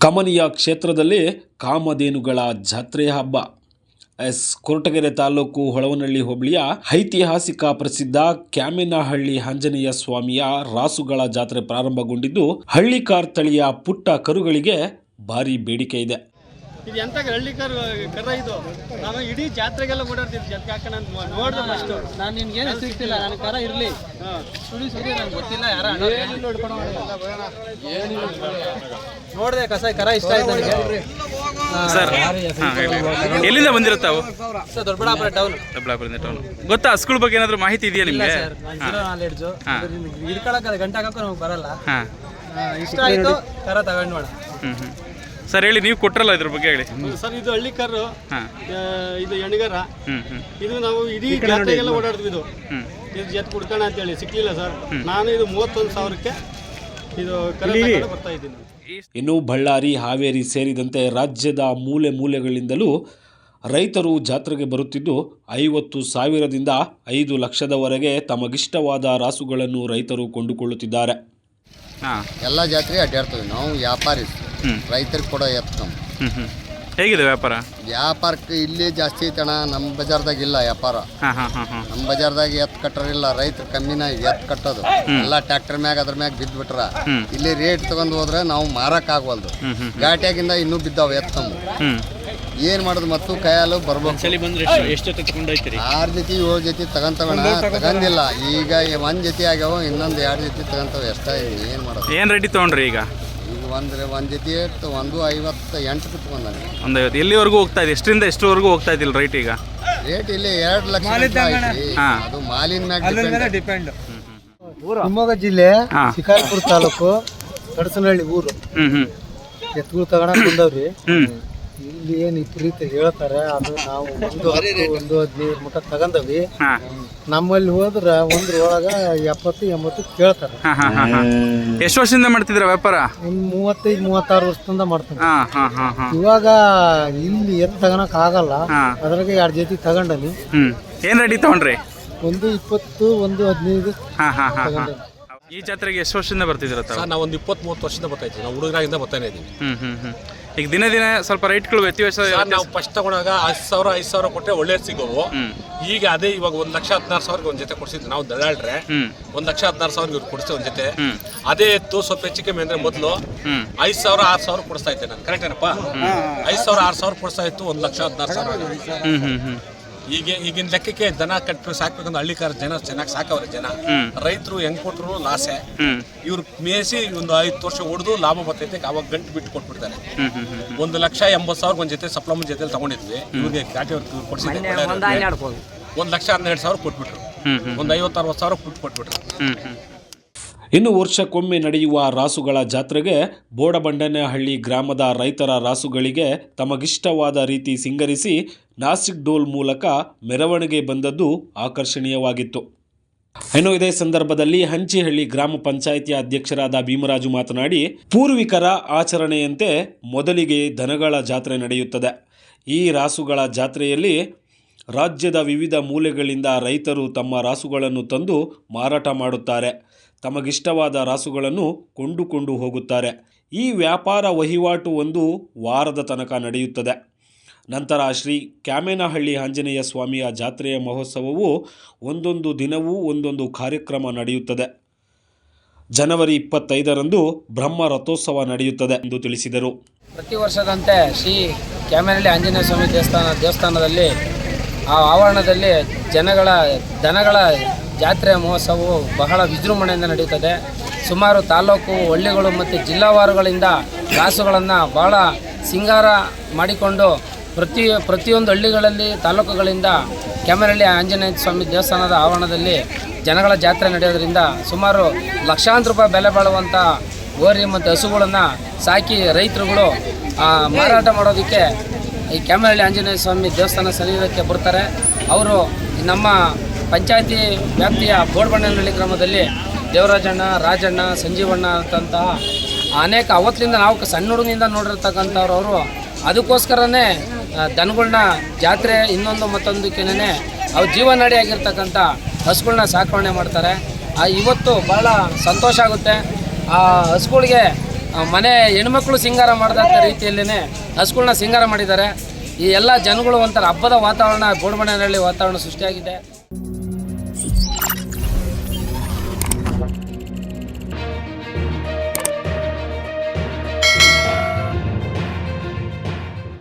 ಕಮನಿಯ ಕ್ಷೇತ್ರದಲ್ಲಿ ಕಾಮಧೇನುಗಳ ಜಾತ್ರೆ ಹಬ್ಬ. ಕೊರಟಗೆರೆ ತಾಲೂಕು ಹೊಳವನಹಳ್ಳಿ ಹೋಬಳಿಯ ಐತಿಹಾಸಿಕ ಪ್ರಸಿದ್ಧ ಕ್ಯಾಮೆನಹಳ್ಳಿ ಆಂಜನೇಯ ಸ್ವಾಮಿಯ ರಾಸುಗಳ ಜಾತ್ರೆ ಪ್ರಾರಂಭಗೊಂಡಿದ್ದು, ಹಳ್ಳಿಕಾರ್ ತಳಿಯ ಪುಟ್ಟ ಕರುಗಳಿಗೆ ಭಾರಿ ಬೇಡಿಕೆ ಇದೆ. ಇದು ಎಂತ ಹಳ್ಳಿಕಾರ್ ಕರ ಇದು. ನಾನು ಇಡೀ ಜಾತ್ರೆಗೆಲ್ಲ ಓಡಾಡ್ತಿದ್ದೆ. ಯಾಕೆ ನಾನು ನೋಡಿದೆ ಫಸ್ಟು. ನಾನು ನಿನ್ಗೇನು ಸಿಗ್ತಿಲ್ಲ, ನನ್ನ ಕರ ಇರಲಿ ಸುಡಿ ನನಗೆ ಗೊತ್ತಿಲ್ಲ. ಯಾರ ನೋಡಿದೆ ಕರ ಇಷ್ಟ ಆಯ್ತು ನನಗೆ. ಸರ್ ಎಲ್ಲಿಂದ ಬಂದಿರುತ್ತಾವು? Sir Doddaballapura town. ಗೊತ್ತಾ ಹಸುಗಳ ಬಗ್ಗೆ ಏನಾದರೂ ಮಾಹಿತಿ ಇದೆಯಾ ನಿಮಗೆ? Sir zero knowledge. ಹಿಡ್ಕೊಳಕ್ಕೆ ಗಂಟೆ ಹಾಕೋಕೆ ನಮಗೆ ಬರಲ್ಲ. ಇಷ್ಟ ಆಯಿತು, ಕರ ತಗೊಂಡು ಮಾಡ. ಸರ್ ಹೇಳಿ, ನೀವು ಕೊಟ್ರಲ್ಲ ಇದ್ರ ಬಗ್ಗೆ ಹೇಳಿ. ಸರ್ ಇದು ಹಳ್ಳಿಕಾರು, ಇದು ಎಣ್ಗರ. ಇದು ನಾವು ಇಡೀ ಜಾತ್ರೆಗೆಲ್ಲ ಓಡಾಡ್ತೀವಿ. ಇದು ಜತ್ ಕುಡ್ಕೋಣ ಅಂತೇಳಿ ಸಿಕ್ಲಿಲ್ಲ ಸರ್. ನಾನು ಇದು 31,000ಕ್ಕೆ ಇದು ಬರ್ತಾ ಇದ್ದೀನಿ. ಇನ್ನು ಬಳ್ಳಾರಿ, ಹಾವೇರಿ ಸೇರಿದಂತೆ ರಾಜ್ಯದ ಮೂಲೆ ಮೂಲೆಗಳಿಂದಲೂ ರೈತರು ಜಾತ್ರೆಗೆ ಬರುತ್ತಿದ್ದು, 50,000ದಿಂದ 5 ಲಕ್ಷದವರೆಗೆ ತಮಗಿಷ್ಟವಾದ ರಾಸುಗಳನ್ನು ರೈತರು ಕೊಂಡುಕೊಳ್ಳುತ್ತಿದ್ದಾರೆ. ಎಲ್ಲ ಜಾತ್ರೆ ಅಡ್ಡಾಡ್ತೀವಿ ನಾವು. ವ್ಯಾಪಾರಿ ರೈತರಿಗೆ ಕೊಡೋ ಎತ್ತು ಹೇಗಿದೆ ವ್ಯಾಪಾರ? ವ್ಯಾಪಾರಕ್ಕೆ ಇಲ್ಲಿ ಜಾಸ್ತಿ ಐತಣ. ನಮ್ಮ ಬಜಾರ್ದಾಗ ಇಲ್ಲ ವ್ಯಾಪಾರ. ನಮ್ಮ ಬಜಾರ್ದಾಗ ಎತ್ತು ಕಟ್ಟರಿಲ್ಲ. ರೈತರು ಕಮ್ಮಿನ ಎತ್ತು ಕಟ್ಟೋದು ಎಲ್ಲ ಟ್ರ್ಯಾಕ್ಟರ್ ಮ್ಯಾಗ ಅದ್ರ ಮ್ಯಾಗ ಬಿದ್ದು ಬಿಟ್ರ. ಇಲ್ಲಿ ರೇಟ್ ತಗೊಂಡು ಹೋದ್ರೆ ನಾವು ಮಾರಕ್ ಆಗ್ವಲ್ದು. ಘಾಟಿಯಾಗಿಂದ ಇನ್ನೂ ಬಿದ್ದಾವ ಎತ್ತು. ಏನ್ ಮಾಡೋದು ಮತ್ತು ಕೈಯಲ್ಲೂ ಬರ್ಬೇಕು. 6 ಜೊತೆ 7 ಜೊತೆ ತಗೊಂತವಣ ತಗೊಂಡಿಲ್ಲ. ಈಗ 1 ಜೊತೆ ಆಗ್ಯಾವ, ಇನ್ನೊಂದು 2 ಜೊತೆ ತಗೊಂತವ. ಎಷ್ಟ ಏನ್ ಮಾಡೋದು? ಏನ್ ರೆಡಿ ತಗೊಂಡ್ರಿ ಈಗ? ಈಗ ಒಂದು ಜೊತೆ 158 ತಗೊಂಡ. 150. ಎಲ್ಲಿವರೆಗೂ ಹೋಗ್ತಾ ಇದೆ? ಎಷ್ಟರಿಂದ ಎಷ್ಟುವರೆಗೂ ಹೋಗ್ತಾ ಇದಿಲ್ಲ ರೈಟ್ ಈಗ? ರೇಟ್ ಇಲ್ಲಿ 2 ಲಕ್ಷ. ಅದು ಮಾಲಿನ ಮ್ಯಾಗ ಡಿಪೆಂಡ್. ಶಿವಮೊಗ್ಗ ಜಿಲ್ಲೆ ಶಿಕಾರಿಪುರ ತಾಲೂಕು ಕಡಸನಹಳ್ಳಿ ಊರು. ಎತ್ತುಗಳು ತಗೊಳಕ್ ಬಂದವ್ರಿ. ಇಲ್ಲಿ ಏನು ರೀತಿ ಹೇಳ್ತಾರೆ ಅದು ನಾವು 115 ಮಟ್ಟ ತಗೊಂಡವಿ. ನಮ್ಮಲ್ಲಿ ಹೋದ್ರೆ ಒಂದ್ರೊಳಗ 70-80 ಕೇಳ್ತಾರೆ. ಎಷ್ಟು ವರ್ಷದಿಂದ ಮಾಡ್ತಿದ್ರ ವ್ಯಾಪಾರ? ಒಂದು 35-36 ವರ್ಷದಿಂದ ಮಾಡ್ತೀನಿ. ಇವಾಗ ಇಲ್ಲಿ ಎತ್ತು ತಗೊಳಕ್ ಆಗಲ್ಲ. ಅದ್ರಾಗ 2 ಜೊತೆ ತಗೊಂಡನಿ. ಏನ್ ರೆಡಿ ತಗೊಂಡ್ರಿ? ಒಂದು 20, ಒಂದು 15 ತಗೊಂಡನಿ. ಈ ಜಾತ್ರೆಗೆ ಎಷ್ಟು ವರ್ಷದಿಂದ ಬರ್ತಿದ್ದೀರ? ನಾವು ಒಂದು 20-30 ವರ್ಷದಿಂದ ಬರ್ತಾ ಇದ್ದೀವಿ. ನಾವು ಹುಡುಗರಾಗಿಂದ ಬರ್ತಾನೆ ಇದ್ದೀವಿ. ಈಗ ದಿನ ದಿನ ಸ್ವಲ್ಪ ರೇಟ್ಗಳು ವ್ಯತ್ಯಾಸ. ನಾವು ಫಸ್ಟ್ ತಗೊಂಡಾಗ 5,000 ಕೊಟ್ಟರೆ ಒಳ್ಳೆ ಸಿಗೋವು. ಈಗ ಅದೇ ಇವಾಗ 1,16,000 ಒಂದು ಜೊತೆ ಕೊಡ್ಸಿದ್ವಿ ನಾವು ದಳ್ಳಾಳ್ರೆ. 1,16,000 ಇವ್ರು ಕೊಡಿಸ್ತೇವೆ ಒಂದು ಜೊತೆ. ಅದೇ ಎತ್ತು ಸ್ವಲ್ಪ ಹೆಚ್ಚು ಕಮ್ಮಿ ಅಂದ್ರೆ ಮೊದಲು 5,000-6,000 ಕೊಡಿಸ್ತಾ ಇದ್ದೆ ನಾನು. ಕರೆಕ್ಟ್ ಏನಪ್ಪ? 5,000-6,000 ಕೊಡಿಸ್ತಾ ಇತ್ತು. 1,16,000. ಈಗಿನ ಲೆಕ್ಕಕ್ಕೆ ದನ ಕಟ್ಟಿ ಸಾಕ್ಬೇಕಂದ್ರೆ ಹಳ್ಳಿಕಾರ ಜನ ಚೆನ್ನಾಗಿ ಸಾಕವ್ರೆ. ಜನ ರೈತರು ಹೆಂಗ್ ಕೊಟ್ಟರು ಲಾಸೆ. ಇವ್ರು ಮೇಯಿಸಿ ಒಂದು 5 ವರ್ಷ ಹೊಡೆದು ಲಾಭ ಬರ್ತೈತೆ. ಅವಾಗ ಗಂಟು ಬಿಟ್ಟು ಕೊಟ್ಬಿಡ್ತಾರೆ. 1,80,000 ಒಂದ್ ಜೊತೆ ಸಪ್ಲಮೆಂಟ್ ಜೊತೆ ತಗೊಂಡಿದ್ವಿ. ಇವ್ರಿಗೆ ಘಾಟಿ ಅವ್ರು ಕೊಡ್ಸಿದ್ವಿ. 1,12,000 ಕೊಟ್ಬಿಟ್ರು. ಒಂದು 50-60,000 ಕೊಟ್ಬಿಟ್ರು. ಇನ್ನು ವರ್ಷಕ್ಕೊಮ್ಮೆ ನಡೆಯುವ ರಾಸುಗಳ ಜಾತ್ರೆಗೆ ಬೋಡಬಂಡನಹಳ್ಳಿ ಗ್ರಾಮದ ರೈತರ ರಾಸುಗಳಿಗೆ ತಮಗಿಷ್ಟವಾದ ರೀತಿ ಸಿಂಗರಿಸಿ ನಾಸಿಕ್ ಡೋಲ್ ಮೂಲಕ ಮೆರವಣಿಗೆ ಬಂದದ್ದು ಆಕರ್ಷಣೀಯವಾಗಿತ್ತು. ಇನ್ನು ಇದೇ ಸಂದರ್ಭದಲ್ಲಿ ಹಂಚಿಹಳ್ಳಿ ಗ್ರಾಮ ಪಂಚಾಯಿತಿಯ ಅಧ್ಯಕ್ಷರಾದ ಭೀಮರಾಜು ಮಾತನಾಡಿ, ಪೂರ್ವಿಕರ ಆಚರಣೆಯಂತೆ ಮೊದಲಿಗೆ ದನಗಳ ಜಾತ್ರೆ ನಡೆಯುತ್ತದೆ. ಈ ರಾಸುಗಳ ಜಾತ್ರೆಯಲ್ಲಿ ರಾಜ್ಯದ ವಿವಿಧ ಮೂಲೆಗಳಿಂದ ರೈತರು ತಮ್ಮ ರಾಸುಗಳನ್ನು ತಂದು ಮಾರಾಟ ಮಾಡುತ್ತಾರೆ. ತಮಗಿಷ್ಟವಾದ ರಾಸುಗಳನ್ನು ಕೊಂಡುಕೊಂಡು ಹೋಗುತ್ತಾರೆ. ಈ ವ್ಯಾಪಾರ ವಹಿವಾಟು 1 ವಾರದ ತನಕ ನಡೆಯುತ್ತದೆ. ನಂತರ ಶ್ರೀ ಕ್ಯಾಮೆನಹಳ್ಳಿ ಆಂಜನೇಯ ಸ್ವಾಮಿಯ ಜಾತ್ರೆಯ ಮಹೋತ್ಸವವು ಒಂದೊಂದು ದಿನವೂ ಒಂದೊಂದು ಕಾರ್ಯಕ್ರಮ ನಡೆಯುತ್ತದೆ. ಜನವರಿ 25ರಂದು ಬ್ರಹ್ಮ ರಥೋತ್ಸವ ನಡೆಯುತ್ತದೆ ಎಂದು ತಿಳಿಸಿದರು. ಪ್ರತಿ ವರ್ಷದಂತೆ ಶ್ರೀ ಕ್ಯಾಮೆನಹಳ್ಳಿ ಆಂಜನೇಯ ಸ್ವಾಮಿ ದೇವಸ್ಥಾನದಲ್ಲಿ ಆ ಆವರಣದಲ್ಲಿ ದನಗಳ ಜಾತ್ರೆಯ ಮಹೋತ್ಸವವು ಬಹಳ ವಿಜೃಂಭಣೆಯಿಂದ ನಡೆಯುತ್ತದೆ. ಸುಮಾರು ತಾಲೂಕು, ಹಳ್ಳಿಗಳು ಮತ್ತು ಜಿಲ್ಲಾವಾರುಗಳಿಂದ ರಾಸುಗಳನ್ನು ಬಹಳ ಸಿಂಗಾರ ಮಾಡಿಕೊಂಡು ಪ್ರತಿಯೊಂದು ಹಳ್ಳಿಗಳಲ್ಲಿ, ತಾಲೂಕುಗಳಿಂದ ಕ್ಯಾಮೆನಹಳ್ಳಿ ಆಂಜನೇಯ ಸ್ವಾಮಿ ದೇವಸ್ಥಾನದ ಆವರಣದಲ್ಲಿ ಜನಗಳ ಜಾತ್ರೆ ನಡೆಯೋದ್ರಿಂದ ಸುಮಾರು ಲಕ್ಷಾಂತರ ರೂಪಾಯಿ ಬೆಲೆ ಬಾಳುವಂಥ ಹೋರಿ ಮತ್ತು ಹಸುಗಳನ್ನು ಸಾಕಿ ರೈತರುಗಳು ಮಾರಾಟ ಮಾಡೋದಕ್ಕೆ ಈ ಕ್ಯಾಮೆನಹಳ್ಳಿ ಆಂಜನೇಯ ಸ್ವಾಮಿ ದೇವಸ್ಥಾನ ಸನ್ನಿಧಾನಕ್ಕೆ ಬರ್ತಾರೆ. ಅವರು ನಮ್ಮ ಪಂಚಾಯತಿ ವ್ಯಾಪ್ತಿಯ ಬೋಡಬಂಡನಹಳ್ಳಿ ಗ್ರಾಮದಲ್ಲಿ ದೇವರಾಜಣ್ಣ, ರಾಜಣ್ಣ, ಸಂಜೀವಣ್ಣ ಅಂತಂತಹ ಅನೇಕ ಅವತ್ತಿನಿಂದ ನಾವು ಸಣ್ಣ ಹುಡುಗನಿಂದ ನೋಡಿರ್ತಕ್ಕಂಥವ್ರು. ಅವರು ಅದಕ್ಕೋಸ್ಕರನೇ ದನಗಳನ್ನ ಜಾತ್ರೆ ಇನ್ನೊಂದು ಮತ್ತೊಂದಕ್ಕೇನೆ ಅವ್ರ ಜೀವನಾಡಿ ಆಗಿರ್ತಕ್ಕಂಥ ಹಸುಗಳನ್ನ ಸಾಕಣೆ ಮಾಡ್ತಾರೆ. ಇವತ್ತು ಭಾಳ ಸಂತೋಷ ಆಗುತ್ತೆ. ಆ ಹಸುಗಳಿಗೆ ಮನೆ ಹೆಣ್ಮಕ್ಳು ಸಿಂಗಾರ ಮಾಡಿದಂಥ ರೀತಿಯಲ್ಲೇ ಹಸುಗಳನ್ನ ಸಿಂಗಾರ ಮಾಡಿದ್ದಾರೆ. ಈ ಎಲ್ಲ ಜನಗಳು ಒಂಥರ ಹಬ್ಬದ ವಾತಾವರಣ ಬೋಡಬಂಡೆನಹಳ್ಳಿ ವಾತಾವರಣ ಸೃಷ್ಟಿಯಾಗಿದೆ.